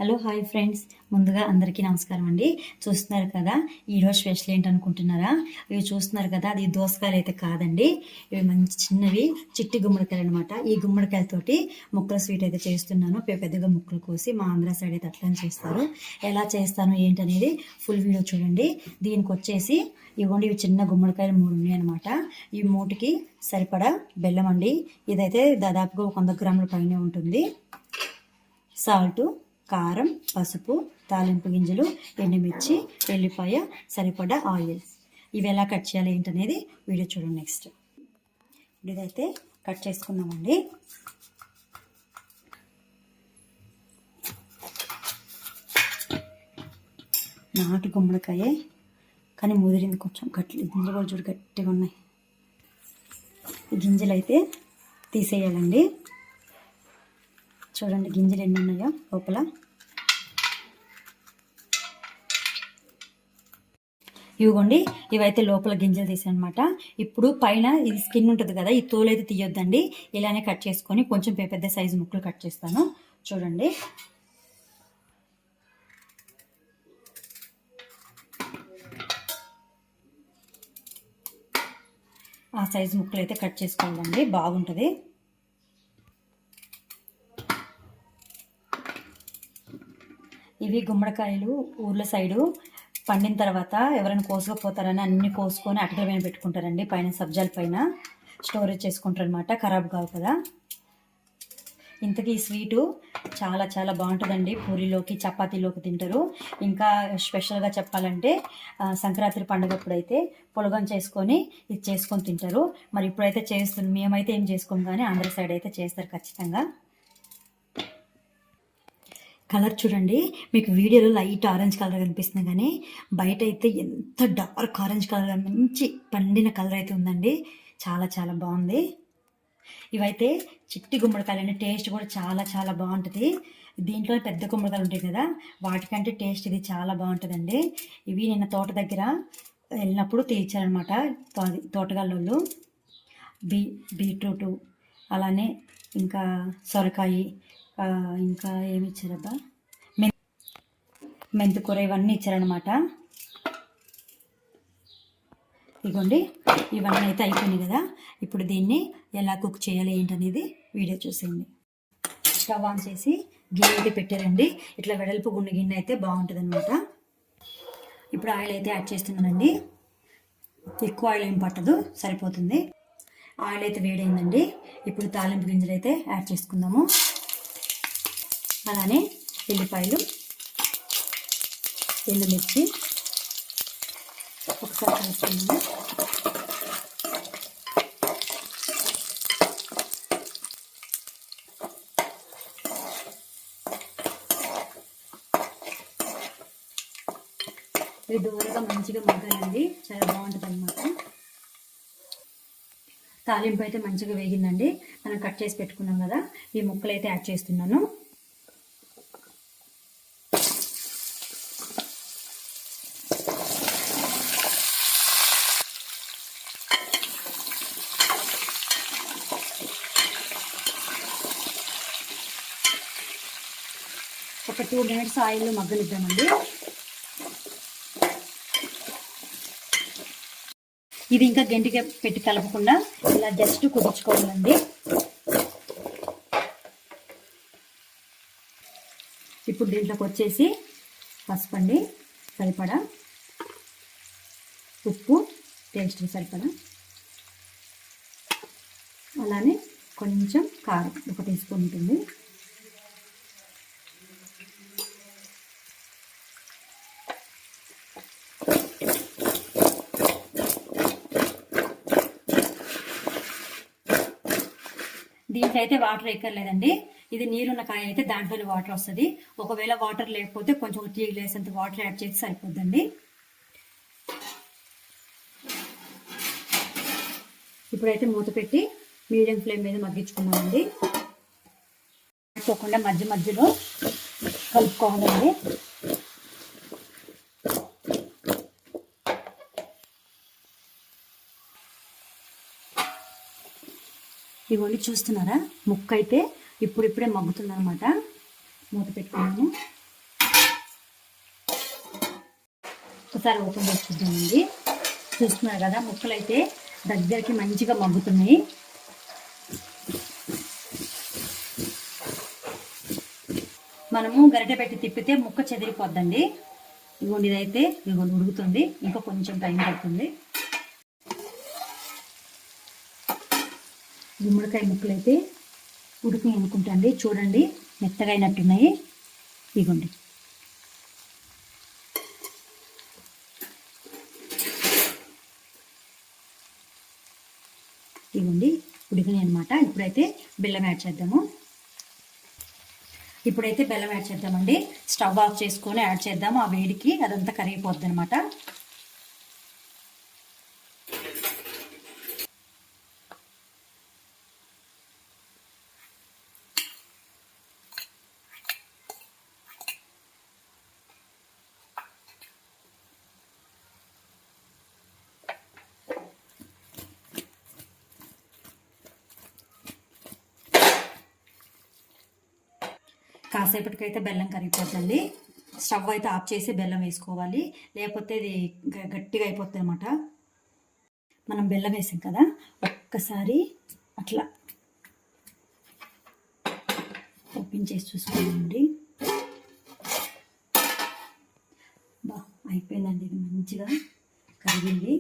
Hello hi friends, ముందుగా అందరికీ నమస్కారం అండి. చూస్తున్నారు కదా ఈరోజు స్పెషల్ ఏంటనుకుంటున్నారా? ఇవి చూస్తున్నారు కదా, అది దోసకాయలు అయితే కాదండి. ఇవి మంచి చిన్నవి చిట్టి గుమ్మడికాయలు అనమాట. ఈ గుమ్మడికాయలతోటి ముక్కల స్వీట్ అయితే చేస్తున్నాను. పెద్దగా ముక్కలు కోసి మా ఆంధ్ర సైడ్ అయితే అట్లనే చేస్తారు. ఎలా చేస్తాను ఏంటనేది ఫుల్ వీడియో చూడండి. దీనికి వచ్చేసి ఇవ్వండి, ఇవి చిన్న గుమ్మడికాయలు 3 ఉన్నాయి అనమాట. ఈ 3కి సరిపడా బెల్లం అండి. ఇదైతే దాదాపుగా 100 గ్రాముల పైనే ఉంటుంది. సాల్టు, కారం, పసుపు, తాలింపు గింజలు, ఎండుమిర్చి, ఎల్లిపాయ, సరిపడా ఆయిల్. ఇవి ఎలా కట్ చేయాలి ఏంటనేది వీడియో చూడండి. నెక్స్ట్ ఇదైతే కట్ చేసుకుందామండి. నాటు గుమ్మడికాయ కానీ ముదిరింది కొంచెం, గింజలు కూడా చూడు గట్టిగా ఉన్నాయి. ఈ గింజలు అయితే తీసేయాలండి. చూడండి గింజలు ఎన్ని ఉన్నాయో లోపల. ఇవ్వండి, ఇవైతే లోపల గింజలు తీసానమాట. ఇప్పుడు పైన ఇది స్కిన్ ఉంటుంది కదా, ఈ తోలు అయితే తీయొద్దండి. ఇలానే కట్ చేసుకొని కొంచెం పెద్ద సైజు ముక్కలు కట్ చేస్తాను. చూడండి, ఆ సైజు ముక్కలు అయితే కట్ చేసుకోవాలండి, బాగుంటుంది. ఇవి గుమ్మడికాయలు ఊర్ల సైడు పండిన తర్వాత ఎవరైనా కోసుకపోతారని అన్ని కోసుకొని అటకల పైన పెట్టుకుంటారండి. పైన సబ్జాల పైన స్టోరేజ్ చేసుకుంటారు అనమాట, ఖరాబ్ కావు కదా. ఇంతకీ ఈ స్వీటు చాలా చాలా బాగుంటుందండి. పూరిలోకి చపాతీలోకి తింటారు. ఇంకా స్పెషల్గా చెప్పాలంటే సంక్రాంతి పండుగప్పుడు అయితే పొలగం చేసుకొని ఇది చేసుకొని తింటారు. మరి ఇప్పుడైతే చేస్తుంది, మేమైతే ఏం చేసుకోము కానీ ఆంధ్ర సైడ్ అయితే చేస్తారు ఖచ్చితంగా. కలర్ చూడండి, మీకు వీడియోలో లైట్ ఆరెంజ్ కలర్ కనిపిస్తుంది కానీ బయట అయితే ఎంత డార్క్ ఆరెంజ్ కలర్, మంచి పండిన కలర్ అయితే ఉందండి. చాలా చాలా బాగుంది. ఇవైతే చిట్టి గుమ్మడికాయలు, టేస్ట్ కూడా చాలా చాలా బాగుంటుంది. దీంట్లో పెద్ద గుమ్మడికాయలు ఉంటాయి కదా, వాటికంటే టేస్ట్ ఇది చాలా బాగుంటుందండి. ఇవి నిన్న తోట దగ్గర వెళ్ళినప్పుడు తీర్చారనమాట తోటగాళ్ళు. బీట్రూటు, అలానే ఇంకా సొరకాయ, ఇంకా ఏమి ఇచ్చారబ్బా, మెంతికూర, ఇవన్నీ ఇచ్చారనమాట. ఇదిగోండి, ఇవన్నీ అయితే అయిపోయినాయి కదా. ఇప్పుడు దీన్ని ఎలా కుక్ చేయాలి ఏంటనేది వీడియో చూసేయండి. స్టవ్ ఆన్ చేసి గిన్నె అయితే పెట్టారండి. ఇట్లా వెడల్పు గుండె గిన్నె అయితే బాగుంటుంది అనమాట. ఇప్పుడు ఆయిల్ అయితే యాడ్ చేస్తున్నానండి. ఎక్కువ ఆయిల్ ఏం పట్టదు, సరిపోతుంది. ఆయిల్ అయితే వేడైందండి. ఇప్పుడు తాలింపు గింజలు అయితే యాడ్ చేసుకుందాము. అలానే ఎల్లిపాయలు, ఎండుమిర్చి ఒకసారి కలుపుకుందాము. ఇది దూరగా మంచిగా మగ్గాలండి, చాలా బాగుంటుంది అనమాట. తాలింపు అయితే మంచిగా వేగిందండి. మనం కట్ చేసి పెట్టుకున్నాం కదా, ఈ ముక్కలు అయితే యాడ్ చేస్తున్నాను. ఒక 2 మినిట్స్ ఆయిల్లో మగ్గనిద్దామండి. ఇది ఇంకా గంటిగా పెట్టి కలపకుండా ఇలా జస్ట్ కుదుర్చుకోవాలండి. ఇప్పుడు దీంట్లోకి వచ్చేసి పసుపు అండి, సరిపడా ఉప్పు, టేస్ట్ సరిపడా, అలానే కొంచెం కారం 1 టీ స్పూన్ ఉంటుంది. దీంట్లో అయితే వాటర్ ఎక్కర్లేదండి. ఇది నీరున్న కాయ అయితే దాంట్లో వాటర్ వస్తుంది. ఒకవేళ వాటర్ లేకపోతే కొంచెం టీ గ్లాస్ అంత వాటర్ యాడ్ చేసి సరిపోద్దండి. ఇప్పుడైతే మూత పెట్టి మీడియం ఫ్లేమ్ మీద మగ్గించుకున్నామండి. పోకుండా మధ్య మధ్యలో కలుపుకోవాలండి. ఇవన్నీ చూస్తున్నారా, ముక్క అయితే ఇప్పుడిప్పుడే మగ్గుతుందనమాట. మూత పెట్టుకున్నాను. ఒకసారి ఓపెన్ చేసి చూద్దామండి. చూస్తున్నారు కదా, ముక్కలు అయితే దగ్గరికి మంచిగా మగ్గుతున్నాయి. మనము గరిటె పెట్టి తిప్పితే ముక్క చెదిరిపోద్దండి. ఇదిగోండి, ఇదైతే ఇదిగోండి ఉడుకుతుంది, ఇంకా కొంచెం టైం పడుతుంది. గుమ్మడికాయ ముక్కలు అయితే ఉడికి అనుకుంటండి. చూడండి, మెత్తగా అయినట్టున్నాయి. ఇదిగోండి, ఇదిగోండి ఉడికినాయి అనమాట. ఇప్పుడైతే బెల్లం యాడ్ చేద్దాము. ఇప్పుడైతే బెల్లం యాడ్ చేద్దామండి. స్టవ్ ఆఫ్ చేసుకొని యాడ్ చేద్దాము. ఆ వేడికి అదంతా కరిగిపోద్ది అనమాట. కాసేపటికైతే బెల్లం కరిగిపోతుంది. స్టవ్ అయితే ఆఫ్ చేసి బెల్లం వేసుకోవాలి, లేకపోతే ఇది గట్టిగా అయిపోతుంది అన్నమాట. మనం బెల్లం వేసాం కదా, ఒక్కసారి అట్లా ఓపెన్ చేసి చూసుకోండి. బా అయిపోయిందండి, ఇది మంచిగా కరిగింది.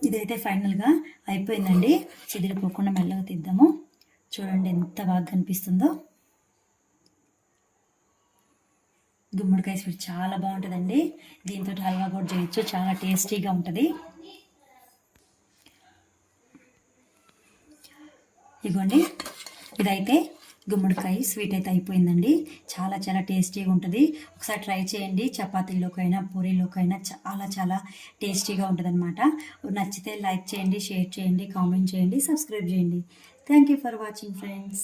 ఇదైతే ఫైనల్గా అయిపోయిందండి. చెదిరిపోకుండా మెల్లగా తీద్దాము. చూడండి ఎంత బాగా కనిపిస్తుందో. గుమ్మడికాయ స్వీట్ చాలా బాగుంటుందండి. దీంతో హల్వా కూడా చేయొచ్చు, చాలా టేస్టీగా ఉంటుంది. ఇదిగోండి, ఇదైతే గుమ్మడికాయ స్వీట్ అయితే అయిపోయిందండి. చాలా చాలా టేస్టీగా ఉంటుంది. ఒకసారి ట్రై చేయండి. చపాతీలోకైనా పూరీలోకైనా చాలా చాలా టేస్టీగా ఉంటుంది అనమాట. నచ్చితే లైక్ చేయండి, షేర్ చేయండి, కామెంట్ చేయండి, సబ్స్క్రైబ్ చేయండి. Thank you for watching friends.